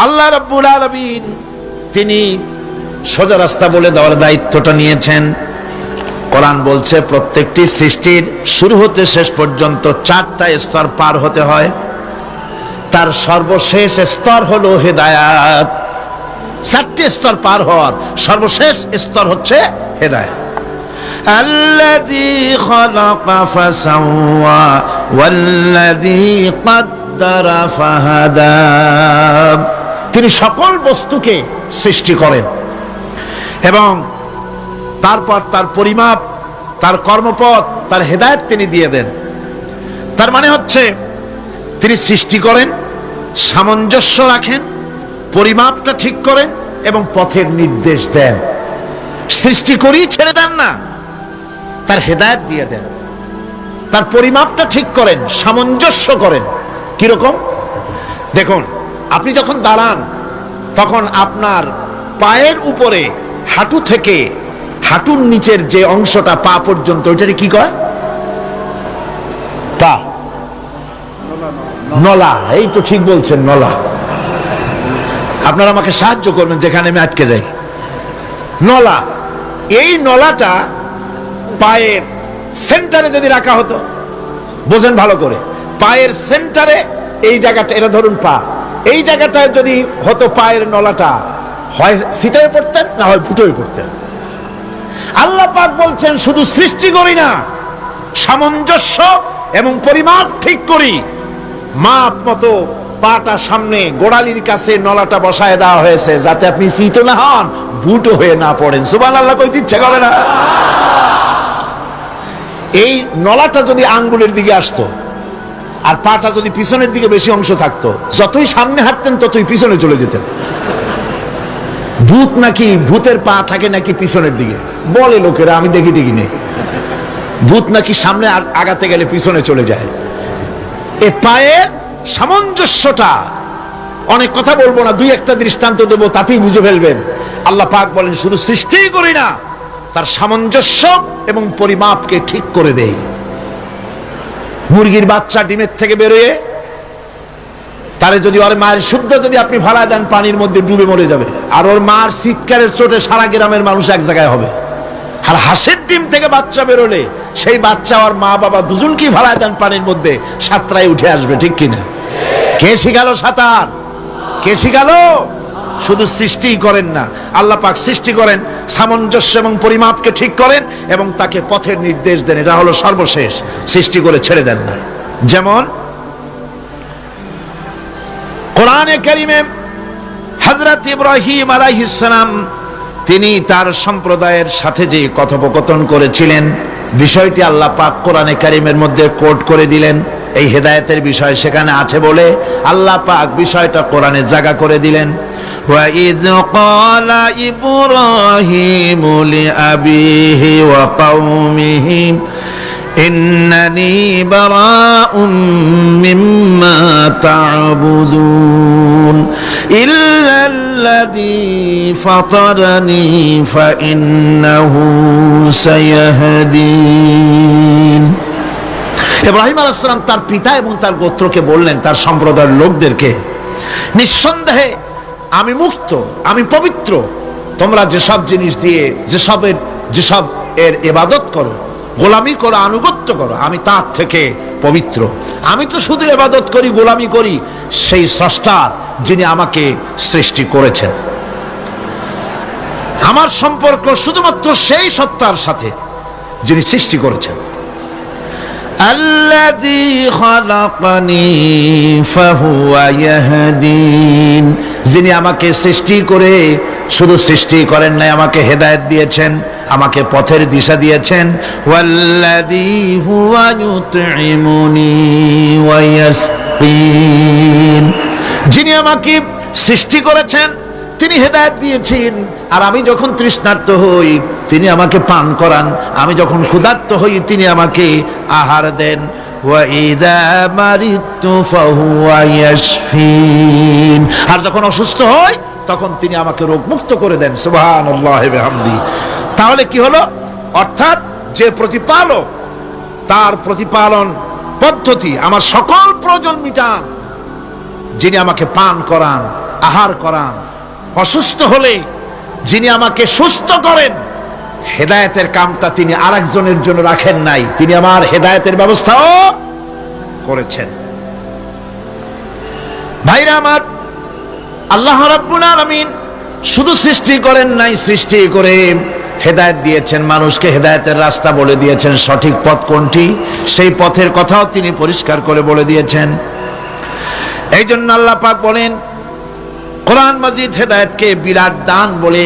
আল্লাহ রাব্বুল আলামিন তিনি সোজা রাস্তা বলে দেওয়ার দায়িত্বটা নিয়েছেন। কোরআন বলছে প্রত্যেকটি সৃষ্টির শুরু হতে শেষ পর্যন্ত 4টা স্তর পার হতে হয়। তার সর্বশেষ স্তর হলো হেদায়েত। 4টে স্তর পার হওয়ার সর্বশেষ স্তর হচ্ছে হেদায়েত। আল্লাযী খালাকা ফাসাওয়া ওয়াল্লাযী কাদ্দারা ফাহাদা। তিনি সকল বস্তুকে সৃষ্টি করেন এবং তারপর তার পরিমাপ, তার কর্মপথ, তার হেদায়েত তিনি দিয়ে দেন। তার মানে হচ্ছে তিনি সৃষ্টি করেন, সামঞ্জস্য রাখেন, পরিমাপটা ঠিক করেন এবং পথের নির্দেশ দেন। সৃষ্টি করেই ছেড়ে দেন না, তার হেদায়েত দিয়ে দেন। তার পরিমাপটা ঠিক করেন, সামঞ্জস্য করেন। কিরকম? দেখুন, আপনি যখন দাঁড়ান তখন আপনার পায়ের উপরে হাঁটু থেকে হাঁটুর নিচের যে অংশটা পা পর্যন্ত, ওইটারে কি কয়? পা, নলা। এই তো ঠিক বলছেন, নলা। আপনারা আমাকে সাহায্য করবেন যেখানে আমি আটকে যাই। নলা। এই নলাটা পায়ের সেন্টারে যদি রাখা হতো, বোঝেন ভালো করে, পায়ের সেন্টারে এই জায়গাটা, এটা ধরুন পা, এই জায়গাটায় যদি হতো পায়ের নলাটা, হয় সিটায় পড়তেন না হয় ফুটোয় পড়তেন। আল্লাহ পাক বলছেন শুধু সৃষ্টি করি না, সামঞ্জস্য এবং পরিমাপ ঠিক করি। মাপ মতো পাটা সামনে গোড়ালির কাছে নলাটা বসায় দেওয়া হয়েছে, যাতে আপনি সিটো না হন, বুটো হয়ে না পড়েন। সুবহানাল্লাহ কইতে ইচ্ছা করে না? এই নলাটা যদি আঙ্গুলের দিকে আসতো আর পাটা যদি পিছনের দিকে বেশি অংশ থাকতো, যতই সামনে হাঁটতেন ততই পিছনে চলে যেতেন। ভূত নাকি, ভূতের পা থাকে নাকি পিছনের দিকে, বলে লোকেরা, আমি দেখি দেখি নেই। ভূত নাকি সামনে আগাতে গেলে পিছনে চলে যায়। এ পায়ের সামঞ্জস্যটা, অনেক কথা বলবো না, 2-1টা দৃষ্টান্ত দেবো, তাতেই বুঝে ফেলবেন। আল্লাহ পাক বলেন শুধু সৃষ্টিই করি না, তার সামঞ্জস্য এবং পরিমাপকে ঠিক করে দেই। মুরগির বাচ্চা ডিমের থেকে বেরোয়, তারে যদি ওর মায়ের শুদ্ধ যদি আপনি ভাড়া দেন, পানির মধ্যে ডুবে মরে যাবে। আর ওর মার চিৎকারের চোটে সারা গ্রামের মানুষ এক জায়গায় হবে। আর হাঁসের ডিম থেকে বাচ্চা বেরোলে সেই বাচ্চা আর মা বাবা দুজনকেই ভাড়া দেন পানির মধ্যে, সাঁতরায় উঠে আসবে। ঠিক কিনা? কে শিখালো সাঁতার? কে শিখালো? শুধু সৃষ্টিই করেন না, আল্লাহ পাক সৃষ্টি করেন, সামঞ্জস্য এবং পরিমাপকে ঠিক করেন এবং তাকে পথের নির্দেশ দেন। এটা হলো সর্বশেষ। সৃষ্টি করে ছেড়ে দেন না। যেমন কোরআনে কারিমে হযরত ইব্রাহিম আলাইহিস সালাম তিনি তার সম্প্রদায়ের সাথে যে কথোপকথন করেছিলেন, বিষয়টি আল্লাহ পাক কোরআনে কারিমের মধ্যে কোট করে দিলেন। এই হেদায়েতের বিষয় সেখানে আছে বলে আল্লাহ পাক বিষয়টা কোরআনে জায়গা করে দিলেন। وَإِذْ قَالَ إِبْرَاهِيمُ لِأَبِيهِ وَقَوْمِهِ إِنَّنِي بَرَاءٌ مِّمَّا تَعْبُدُونَ إِلَّا الَّذِي فَطَرَنِي فَإِنَّهُ سَيَهْدِينِ। ইব্রাহিম আলাইহিস সালাম তার পিতা এবং তার গোত্রকে বললেন, তার সম্প্রদায়ের লোকদেরকে, নিঃসন্দেহে আমি মুক্ত, আমি পবিত্র। তোমরা যেসব জিনিস দিয়ে যেসব এর ইবাদত করো, গোলামি করো, আনুগত্য করো, আমি তার থেকে পবিত্র। আমি তো শুধু ইবাদত করি, গোলামি করি সেই স্রষ্টার, যিনি আমাকে সৃষ্টি করেছেন। আমার সম্পর্ক শুধুমাত্র সেই সত্তার সাথে যিনি সৃষ্টি করেছেন। আল্লাযী খালাকানি ফাহুয়া ইয়াহদিন। যিনি আমাকে সৃষ্টি করে শুধু সৃষ্টি করেন নাই, আমাকে হেদায়েত দিয়েছেন, আমাকে পথের দিশা দিয়েছেন। ওয়াল্লাযী হুয়া ইউতঈমুনি ওয়া ইয়াসকিন। যিনি আমাকে সৃষ্টি করেছেন, তিনি হেদায়েত দিয়েছেন। আর আমি যখন তৃষ্ণার্ত হই তিনি আমাকে পান করান, আমি যখন ক্ষুধার্ত হই তিনি আমাকে আহার দেন। ওয়া ইযা মারিতু ফাহুয়া ইয়াশফিন। আর যখন অসুস্থ হই তখন তিনি আমাকে রোগ মুক্ত করে দেন। সুবহানাল্লাহি ওয়া বিহামদি। তাহলে কি হলো? অর্থাৎ যে প্রতিপালক, তার প্রতিপালন পদ্ধতি আমার সকল প্রয়োজন মিটান, যিনি আমাকে পান করান, আহার করান, অসুস্থ হলে যিনি আমাকে সুস্থ করেন, হেদায়েতের কামটা তিনি আরেকজনের জন্য রাখেন নাই, তিনি আমার হেদায়েতের ব্যবস্থাও করেছেন। ভাইরা আমার, আল্লাহ রাব্বুল আলামিন শুধু সৃষ্টি করেন নাই, সৃষ্টি করে হেদায়েত দিয়েছেন, মানুষকে হেদায়েতের রাস্তা বলে দিয়েছেন। সঠিক পথ কোনটি, সেই পথের কথাও তিনি পরিষ্কার করে বলে দিয়েছেন। এই জন্য আল্লাহ পাক বলেন, কোরআন মাজিদ হেদায়েতকে বিরাট দান বলে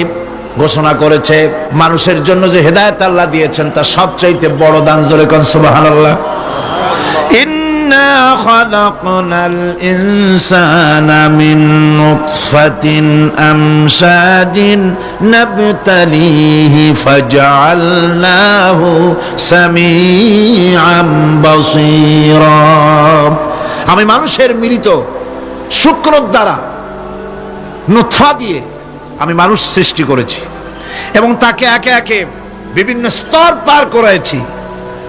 ঘোষণা করেছে। মানুষের জন্য যে হেদায়েত আল্লাহ দিয়েছেন তা সবচাইতে বড় দান। জোরে কোন সুবহানাল্লাহ। ইন্না খালাকনাল ইনসানা মিন নুতফাতিন আমশাজিন নাবতালিহি ফাজআলনাহু সামিআম বাসীরা। আমি মানুষের মিলিত শুক্রর দ্বারা, নুতফা দিয়ে আমি মানুষ সৃষ্টি করেছি এবং তাকে একে একে বিভিন্ন স্তর পার করেছি।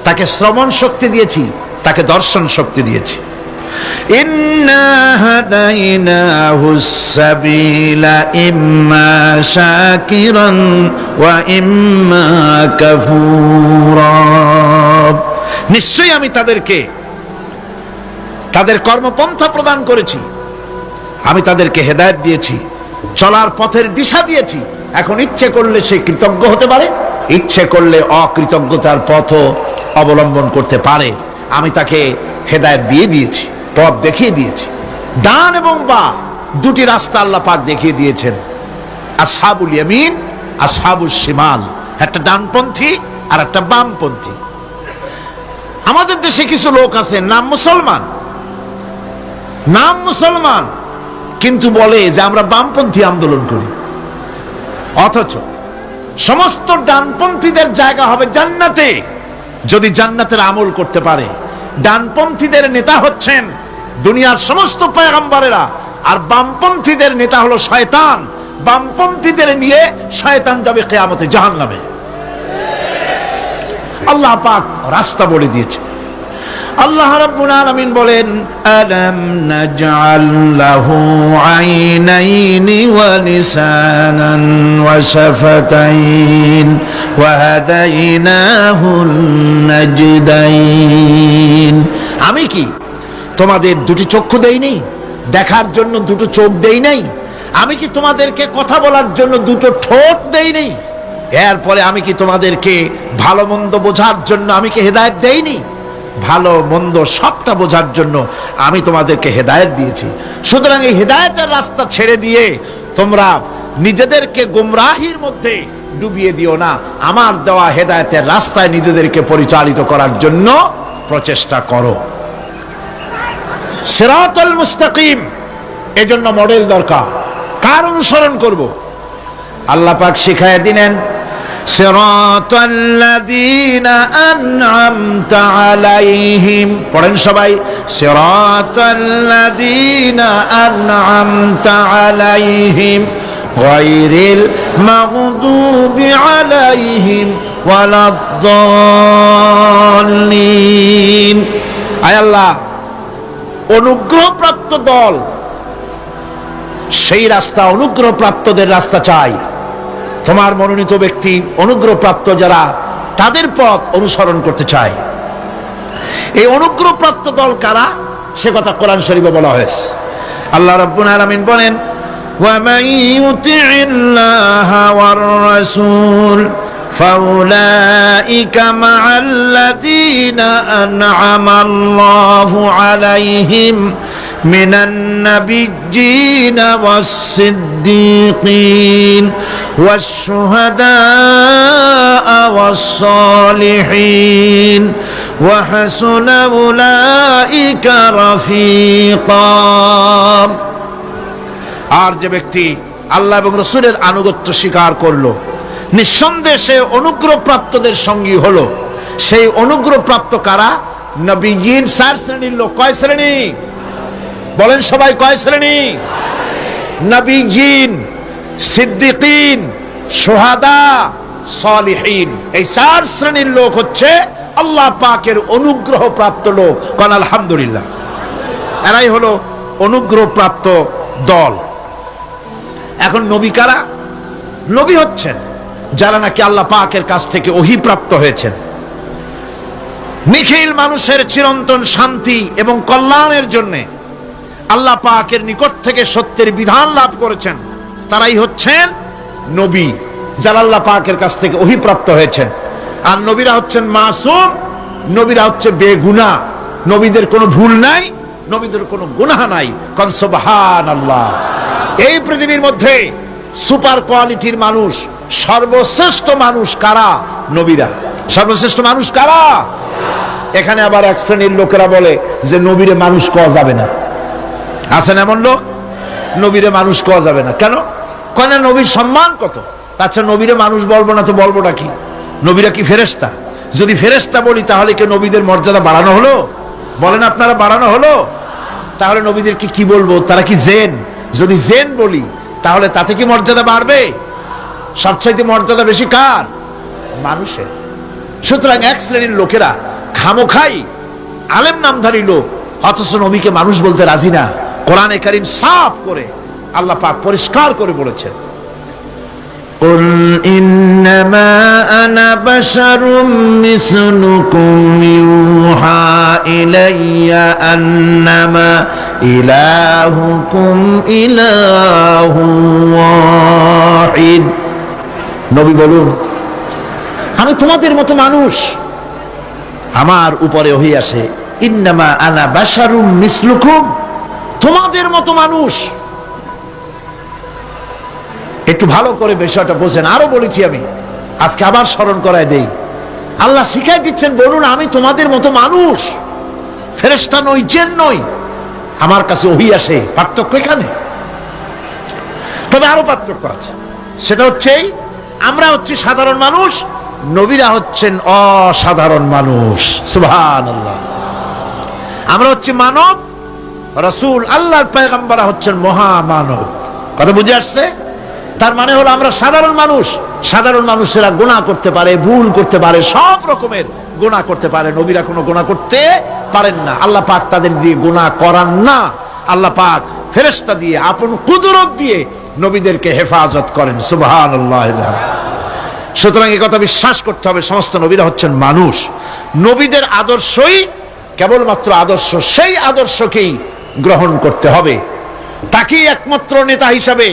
তাকে শ্রবণ শক্তি দিয়েছি, তাকে দর্শন শক্তি দিয়েছি। ইন্না হাদাইনাহুস সাবিলা ইম্মা শাকিরান ওয়া ইম্মা কাফুরা। নিশ্চয়ই আমি তাদেরকে তাদের কর্মপন্থা প্রদান করেছি, আমি তাদেরকে হেদায়েত দিয়েছি, চলার পথের দিশা দিয়েছি। এখন ইচ্ছে করলে সে কৃতজ্ঞ হতে পারে, ইচ্ছে করলে অকৃতজ্ঞতার পথও অবলম্বন করতে পারে। আমি তাকে হেদায়েত দিয়ে দিয়েছি, পথ দেখিয়ে দিয়েছি। ডান এবং বাঁ দুটি রাস্তা আল্লাহ পাক দেখিয়ে দিয়েছেন। আসহাবুল ইয়ামিন, আসহাবুল শিমাল, একটা ডানপন্থী আর একটা বামপন্থী। আমাদের দেশে কিছু লোক আছে, নাম মুসলমান, কিন্তু বলে যে আমরা বামপন্থী আন্দোলন করি। অথচ সমস্ত ডানপন্থীদের জায়গা হবে জান্নাতে, যদি জান্নাতের আমল করতে পারে। ডানপন্থীদের নেতা হচ্ছেন দুনিয়ার সমস্ত পয়গম্বরেরা, আর বামপন্থীদের নেতা হলো শয়তান। বামপন্থীদের নিয়ে শয়তান যাবে কিয়ামতে জাহান্নামে। আল্লাহ পাক রাস্তা বলে দিয়েছে। আল্লাহ রাব্বুল আলামিন বলেন, আলাম নাজআল লাহু আইনাইনি ওয়া লিসানান ওয়া শাফাতাইন ওয়া হাদাইনাহুন নাজদাইন। আমি কি তোমাদের দুটি চক্ষু দেই নাই, দেখার জন্য দুটো চোখ দেই নাই? আমি কি তোমাদেরকে কথা বলার জন্য দুটো ঠোঁট দেই নাই? এরপরে আমি কি তোমাদেরকে ভালো মন্দ বোঝার জন্য আমি কি হেদায়েত দেইনি? ভালো মন্দ সবটা বোঝার জন্য আমি তোমাদেরকে হেদায়েত দিয়েছি। সুতরাং এই হেদায়েতের রাস্তা ছেড়ে দিয়ে তোমরা নিজেদেরকে গোমরাহির মধ্যে ডুবিয়ে দিও না। আমার দেওয়া হেদায়েতের রাস্তায় নিজেদেরকে পরিচালিত করার জন্য প্রচেষ্টা করো। সিরাতুল মুস্তাকিম, এজন্য মডেল দরকার। কার অনুসরণ করব? আল্লাহ পাক শিখায় দিলেন, সিরাতাল্লাযীনা আন'আমতা আলাইহিম। পড়েন সবাই, সিরাতাল্লাযীনা আন'আমতা আলাইহিম গায়রিল মাগদুবি আলাইহিম ওয়ালাদ-দাল্লিন। আয় আল্লাহ, অনুগ্রহপ্রাপ্ত দল, সেই রাস্তা, অনুগ্রহপ্রাপ্তদের রাস্তা চাই। তোমার মনোনীত ব্যক্তি, অনুগ্রহপ্রাপ্ত যারা, তাদের পথ অনুসরণ করতে চায়। এই অনুগ্রহপ্রাপ্ত দল কারা, সে কথা কোরআন শরীফে বলা হয়েছে। আল্লাহ রাব্বুল আলামিন বলেন, ওয়া মান ইউতি'িল্লাহা ওয়ার রাসূল ফাউলাইকা মা'আল্লাযীনা আন'আমাল্লাহু আলাইহিম মিনান নাবিয়্যিনা ওয়াস-সিদ্দীকিন ওয়াশ-শুহাদা'a ওয়াস-সালিহিন ওয়া হাসুনা উলাইকা রাফীকা। আর যে ব্যক্তি আল্লাহ এবং রাসূলের আনুগত্য স্বীকার করলো, নিঃসন্দেহে সে অনুগ্রহপ্রাপ্তদের সঙ্গী হলো। সেই অনুগ্রহপ্রাপ্ত কারা? নবীয়িন। 4 শ্রেণীর লোক। কয় শ্রেণী? বলেন সবাই, কয় শ্রেণী? নবীয়িন, সিদ্দিকিন, শুহাদা, সালিহিন। এই 4 শ্রেণীর লোক হচ্ছে আল্লাহ পাকের অনুগ্রহপ্রাপ্ত লোক। কোন আলহামদুলিল্লাহ। এরাই হলো অনুগ্রহপ্রাপ্ত দল। এখন নবী কারা? নবী হচ্ছেন যারা নাকি আল্লাহ পাকের কাছ থেকে ওহী প্রাপ্ত হয়েছেন, নিখিল মানুষের চিরন্তন শান্তি এবং কল্যাণের জন্য আল্লাহ পাকের নিকট থেকে সত্যের বিধান লাভ করেছেন, তারাই হচ্ছেন নবী, যারা আল্লাহ পাকের কাছ থেকে ওহী প্রাপ্ত হয়েছেন। আর নবীরা হচ্ছেন মাসুম, নবীরা হচ্ছে বেগুনাহ, নবীদের কোনো ভুল নাই, নবীদের কোনো গুনাহ নাই। কোন সুবহানাল্লাহ। এই পৃথিবীর মধ্যে সুপার কোয়ালিটির মানুষ, সর্বশ্রেষ্ঠ মানুষ কারা? নবীরা। সর্বশ্রেষ্ঠ মানুষ কারা? এখানে আবার এক শ্রেণীর লোকেরা বলে যে নবীরে মানুষ কওয়া যাবে না। আছেন এমন লোক, নবীরে মানুষ কওয়া যাবে না কেন? কেন? নবীর সম্মান কত। আচ্ছা, নবীরে মানুষ বলবো না তো বলবোটা কি? নবীরা কি ফেরেশতা? যদি ফেরেশতা বলি তাহলে কি নবীদের মর্যাদা বাড়ানো হলো? বলেন আপনারা, বাড়ানো হলো? তাহলে নবীদেরকে কি বলবো? তারা কি জেন? যদি জেন বলি তাহলে তাতে কি মর্যাদা বাড়বে? সবচাইতে মর্যাদা বেশি কার? মানুষের। সুতরাং এক শ্রেণীর লোকেরা খামোখাই আলেম নামধারী লোক, অথচ নবীকে মানুষ বলতে রাজি না। কোরআনে কারীম সাফ করে আল্লাহ পাক পরিষ্কার করে বলেছেন, قل إنما أنا بشر مثلكم يوحى إلي أنما إلهكم إله واحد। নবী বলুন, আমি তোমাদের মতো মানুষ, আমার উপরে ওহী আসে। ইন্নামা আনা বাশারুম মিসলুকুম, তোমাদের মতো মানুষ। একটু ভালো করে বিষয়টা বোঝেন। আরো বলেছি আমি, আজকে আবার স্মরণ করায় দেই। আল্লাহ শিখাই দিচ্ছেন, বলুন আমি তোমাদের মতো মানুষ, ফেরেশতা নই, জিন নই, আমার কাছে ওহী আসে। পার্থক্য এখানে। তবে আরো পার্থক্য আছে, সেটা হচ্ছে আমরা হচ্ছি সাধারণ মানুষ, নবীরা হচ্ছেন অসাধারণ মানুষ। সুবহানাল্লাহ। আমরা হচ্ছি মানব, রাসূল আল্লাহর পয়গম্বররা হচ্ছেন মহামানব। কথা বুঝে আসছে? তার মানে হলো আমরা সাধারণ মানুষ, সাধারণ মানুষেরা গুনাহ করতে পারে, ভুল করতে পারে, সব রকমের গুনাহ করতে পারে। নবীরা কোনো গুনাহ করতে পারেন না। আল্লাহ পাক তাদের দিয়ে গুনাহ করান না। আল্লাহ পাক ফেরেশতা দিয়ে, আপন কুদরত দিয়ে নবীদেরকে হেফাজত করেন। সুবহানাল্লাহ। সুতরাং এই কথা বিশ্বাস করতে হবে, সমস্ত নবীরা হচ্ছেন মানুষ। নবীদের আদর্শই কেবলমাত্র আদর্শ, সেই আদর্শকেই গ্রহণ করতে হবে, তাকেই একমাত্র নেতা হিসাবে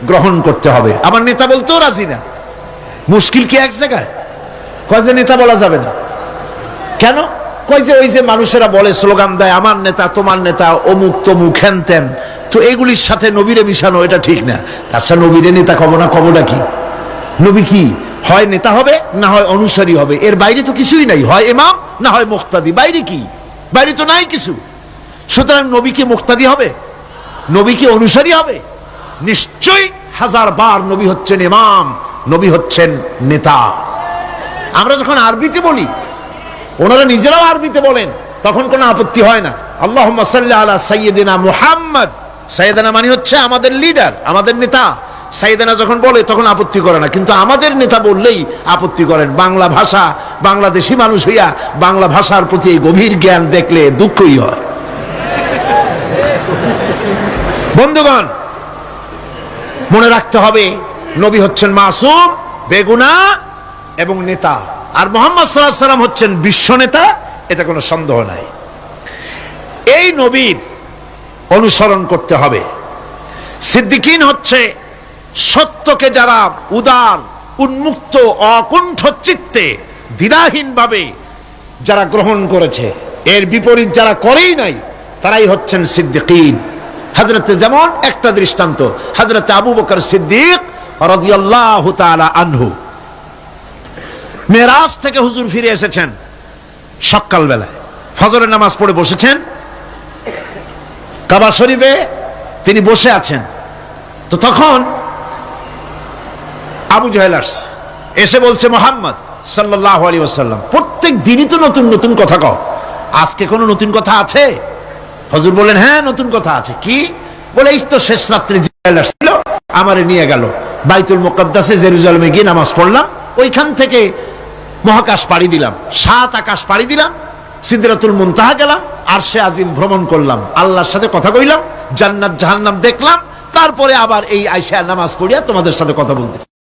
গ্রহণ করতে হবে। আমার নেতা বলতেও রাজি না। মুশকিল কি এক জায়গায়? কয় যে নেতা বলা যাবে না কেন? কয় যে ওই যে মানুষেরা বলে, স্লোগান দেয়, আমার নেতা, তোমার নেতা, অমুক তমুক হেন তেন, তো এগুলির সাথে নবীরে মিশানো এটা ঠিক না। তাছাড়া নবীরে নেতা কব না, কবটা কি? নবী কি হয় নেতা হবে, না হয় অনুসারী হবে, এর বাইরে তো কিছুই নাই। হয় ইমাম, না হয় মুক্তাদি, বাইরে কি? বাইরে তো নাই কিছু। সুতরাং নবী কি মুক্তাদি হবে? নবী কি অনুসারী হবে? নিশ্চয়ই হাজার বার নবী হচ্ছেন ইমাম, নবী হচ্ছেন নেতা। আমরা যখন আরবিতে বলি, ওনারা নিজেরাও আরবিতে বলেন, তখন কোনো আপত্তি হয় না। আল্লাহুম্মা সাল্লি আলা সাইয়্যিদিনা মুহাম্মদ। সাইয়্যিদিনা মানে হচ্ছে আমাদের লিডার, আমাদের নেতা। সাইয়্যিদিনা যখন বলে তখন আপত্তি করে না, কিন্তু আমাদের নেতা বললেই আপত্তি করেন। বাংলা ভাষা, বাংলাদেশি মানুষ হইয়া বাংলা ভাষার প্রতি গভীর জ্ঞান দেখলে দুঃখই হয়। বন্ধুগণ, মনে রাখতে হবে, নবী হচ্ছেন মাসুম, বেগুনাহ এবং নেতা, আর মুহাম্মদ সাল্লাল্লাহু আলাইহি ওয়াসাল্লাম হচ্ছেন বিশ্ব নেতা, এটা কোনো সন্দেহ নাই। এই নবীর অনুসরণ করতে হবে। সিদ্দিকিন হচ্ছে সত্যকে যারা উদার, উন্মুক্ত, অকুণ্ঠ চিত্তে, দ্বিধাহীনভাবে যারা গ্রহণ করেছে, এর বিপরীত যারা করেই নাই, তারাই হচ্ছেন সিদ্দিকিন। হযরতে, যেমন একটা দৃষ্টান্ত, হযরতে আবু বকর সিদ্দিক রাদিয়াল্লাহু তাআলা আনহু, মেরাজ থেকে হুজুর ফিরে এসেছেন সকাল বেলায়, ফজরের নামাজ পড়ে বসেছেন কাবা শরীফে, তিনি বসে আছেন। তো তখন আবু জাহেল এসে বলছে, মুহাম্মদ সাল্লাল্লাহু আলাইহি ওয়াসাল্লাম, প্রত্যেক দিনই তো নতুন নতুন কথা কও, আজকে কোনো নতুন কথা আছে? হুজুর বলেন, হ্যাঁ নতুন কথা আছে। কি? বলে, এই তো শেষ রাত্রে জিবরাইল আসছিল, আমারে নিয়ে গেল বাইতুল মুকাদ্দাসে, জেরুজালেমে গিয়ে নামাজ পড়লাম, ওইখান থেকে মহাকাশ পাড়ি দিলাম, 7 আকাশ পাড়ি দিলাম, সিদরাতুল মুনতাহা গেলাম, আরশে আজিম ভ্রমণ করলাম, আল্লাহর সাথে কথা কইলাম, জান্নাত জাহান্নাম দেখলাম, তারপরে আবার এই আইসা নামাজ পড়িয়া তোমাদের সাথে কথা বলতেছি।